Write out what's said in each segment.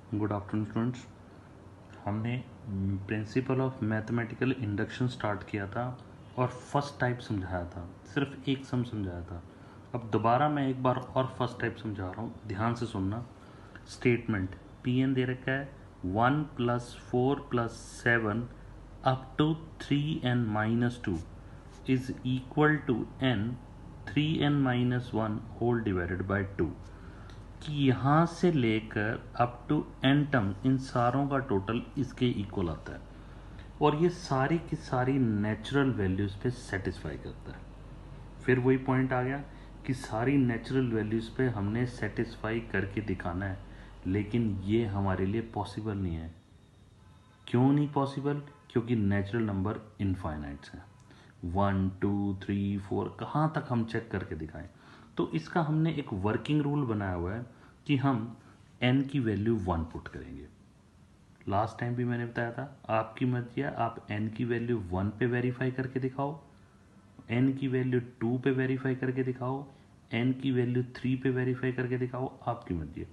Good afternoon students. हमने principle of mathematical induction start किया था और फर्स्ट टाइप समझाया था, सिर्फ एक सम समझाया था। अब दोबारा मैं एक बार और फर्स्ट टाइप समझा रहा हूँ, ध्यान से सुनना। स्टेटमेंट पी एन दे रखा है 1 + 4 + 7 up to 3n-2 is equal to n 3n-1 whole divided by 2 कि यहाँ से लेकर अप टू एन टर्म इन सारों का टोटल इसके इक्वल आता है और ये सारी की सारी नेचुरल वैल्यूज़ पे सेटिस्फाई करता है। फिर वही पॉइंट आ गया कि सारी नेचुरल वैल्यूज़ पे हमने सेटिस्फाई करके दिखाना है, लेकिन ये हमारे लिए पॉसिबल नहीं है। क्यों नहीं पॉसिबल? क्योंकि नेचुरल नंबर इनफाइनाइट्स हैं। 1 2 3 4 कहाँ तक हम चेक करके दिखाएं? तो इसका हमने एक वर्किंग रूल बनाया हुआ है कि हम n की वैल्यू 1 पुट करेंगे। लास्ट टाइम भी मैंने बताया था, आपकी मर्जी है, आप n की वैल्यू 1 पे वेरीफाई करके दिखाओ, n की वैल्यू 2 पे वेरीफाई करके दिखाओ, n की वैल्यू 3 पे वेरीफाई करके दिखाओ, आपकी मर्जी है।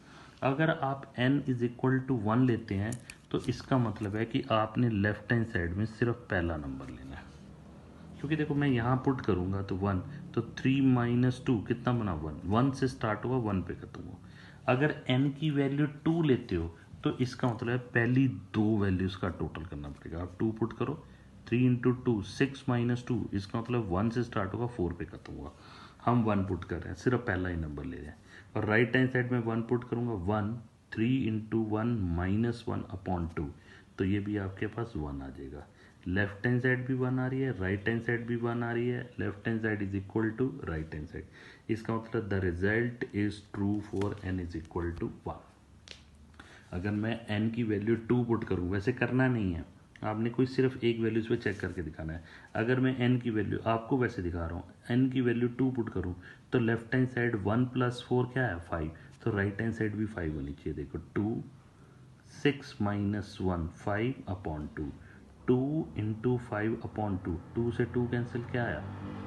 अगर आप n = 1 लेते हैं तो इसका मतलब है कि आपने लेफ्ट हैंड साइड में सिर्फ पहला नंबर लेना है, क्योंकि देखो मैं यहाँ पुट करूँगा तो 1, तो 3 - 2 कितना बना 1, 1 से स्टार्ट हुआ 1 पे खत्म हुआ। अगर n की वैल्यू 2 लेते हो तो इसका मतलब है पहली दो वैल्यूज़ का टोटल करना पड़ेगा। आप 2 पुट करो, 3 × 2 6 - 2, इसका मतलब 1 से स्टार्ट होगा 4 पे खत्म हुआ। हम 1 पुट कर रहे हैं, सिर्फ पहला ही नंबर ले रहे हैं। और राइट हैंड साइड में 1 पुट करूँगा, 1 3 × 1 - 1/2, तो ये भी आपके पास 1 आ जाएगा। लेफ्ट हैंड साइड भी 1 आ रही है, राइट हैंड साइड भी 1 आ रही है। Left hand side is equal to right hand side, इसका मतलब the result is true for n = 1। अगर मैं n की वैल्यू 2 पुट करूँ, वैसे करना नहीं है, आपने कोई सिर्फ एक वैल्यू पे चेक करके दिखाना है। अगर मैं n की वैल्यू आपको वैसे दिखा रहा हूँ, n की वैल्यू 2 पुट करूँ तो लेफ्ट हैंड साइड 1 + 4 क्या है 5, तो राइट हैंड साइड भी 5 होनी चाहिए। देखो 2 6 - 1 5/2, 2 × 5/2, 2 से 2 कैंसिल, क्या आया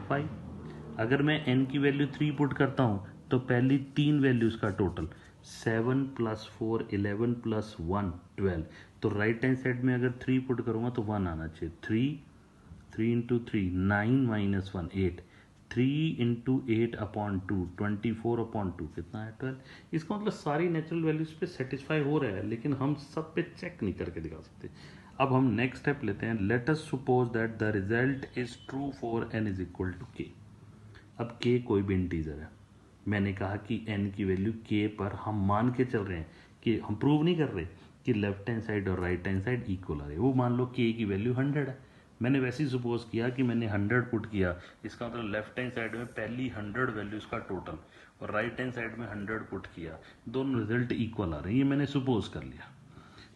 5। अगर मैं n की वैल्यू 3 पुट करता हूँ तो पहली तीन वैल्यूज़ का टोटल 7 + 4 11 + 1 12, तो राइट हैंड साइड में अगर 3 पुट करूँगा तो 1 आना चाहिए। 3 × 3 9 - 1 8, 3 × 8/2 24/2 कितना है 12। इसका मतलब सारी नेचुरल वैल्यूज पे सेटिस्फाई हो रहा है, लेकिन हम सब पे चेक नहीं करके दिखा सकते। अब हम नेक्स्ट स्टेप लेते हैं। Let us suppose that the result is true for n = k। अब k कोई भी इंटीजर है, मैंने कहा कि n की वैल्यू k पर हम मान के चल रहे हैं, कि हम प्रूव नहीं कर रहे कि लेफ्ट हैंड साइड और राइट हैंड साइड इक्वल आ रही है। वो मान लो k की वैल्यू 100 है, मैंने वैसे ही सपोज किया कि मैंने 100 पुट किया, इसका मतलब लेफ्ट हैंड साइड में पहली 100 वैल्यूज़ का टोटल और राइट हैंड साइड में 100 पुट किया, दोनों रिजल्ट इक्वल आ रहे हैं, ये मैंने सपोज कर लिया।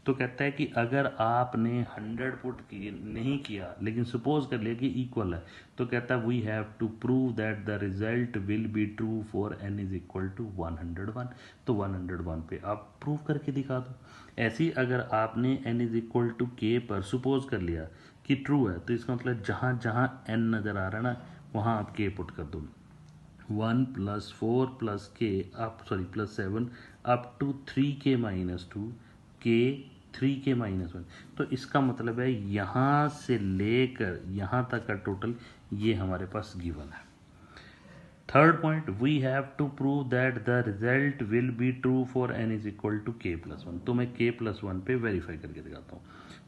तो कहता है कि अगर आपने 100 पुट की नहीं किया लेकिन सपोज कर लिया कि इक्वल है, तो कहता है we have to prove that the result will be true for n = 101। तो 101 पे आप प्रूव करके दिखा दो। ऐसे ही अगर आपने n = k पर सपोज कर लिया कि ट्रू है, तो इसका मतलब जहाँ जहाँ n नज़र आ रहा है ना, वहाँ आप k पुट कर दो। 1 + 4 + k +7 up to 3k - 2 k 3k - 1, तो इसका मतलब है यहाँ से लेकर यहाँ तक का टोटल ये हमारे पास गिवन है। Third point, we have to prove that the result will be true for n = k + 1। तो मैं k + 1 पे वेरीफाई करके दिखाता हूँ।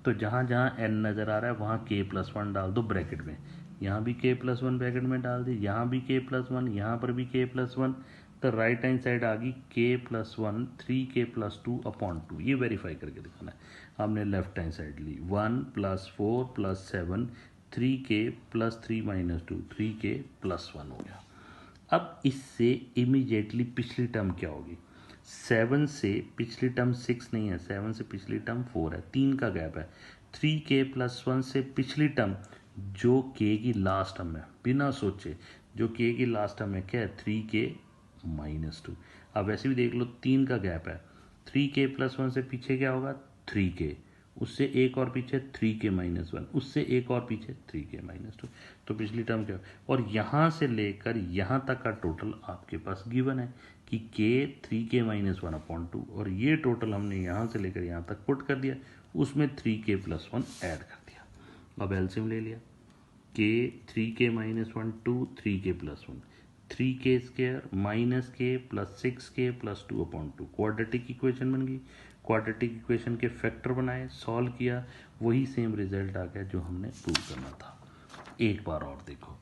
तो जहाँ जहाँ n नज़र आ रहा है वहाँ k + 1 डाल दो ब्रैकेट में, यहाँ भी k + 1 ब्रैकेट में डाल दी, यहाँ भी k + 1, यहाँ पर भी k + 1, तो राइट हैंड साइड आ गई k + 1 3k + 2/2। ये वेरीफाई करके दिखाना है। हमने लेफ्ट हैंड साइड ली 1 + 4 + 7 3k + 3 - 2 3k + 1 हो गया। अब इससे इमीडिएटली पिछली टर्म क्या होगी, 7 से पिछली टर्म 6 नहीं है, 7 से पिछली टर्म 4 है, 3 का गैप है। 3k + 1 से पिछली टर्म जो k की लास्ट टर्म है, बिना सोचे जो k की लास्ट टर्म है क्या है 3k - 2। अब वैसे भी देख लो 3 का गैप है, 3k + 1 से पीछे क्या होगा 3k, उससे एक और पीछे 3k - 1, उससे एक और पीछे 3k - 2, तो पिछली टर्म क्या, और यहाँ से लेकर यहाँ तक का टोटल आपके पास गिवन है कि के 3k-1/2 और ये टोटल हमने यहाँ से लेकर यहाँ तक पुट कर दिया, उसमें 3k+1 ऐड कर दिया। अब एलसीएम ले लिया, के 3k-1 3k+1 3k² -k+6k+2/2 quadratic equation बन गई। क्वाड्रेटिक इक्वेशन के फैक्टर बनाए, सॉल्व किया, वही सेम रिजल्ट आ गया जो हमने प्रूव करना था। एक बार और देखो,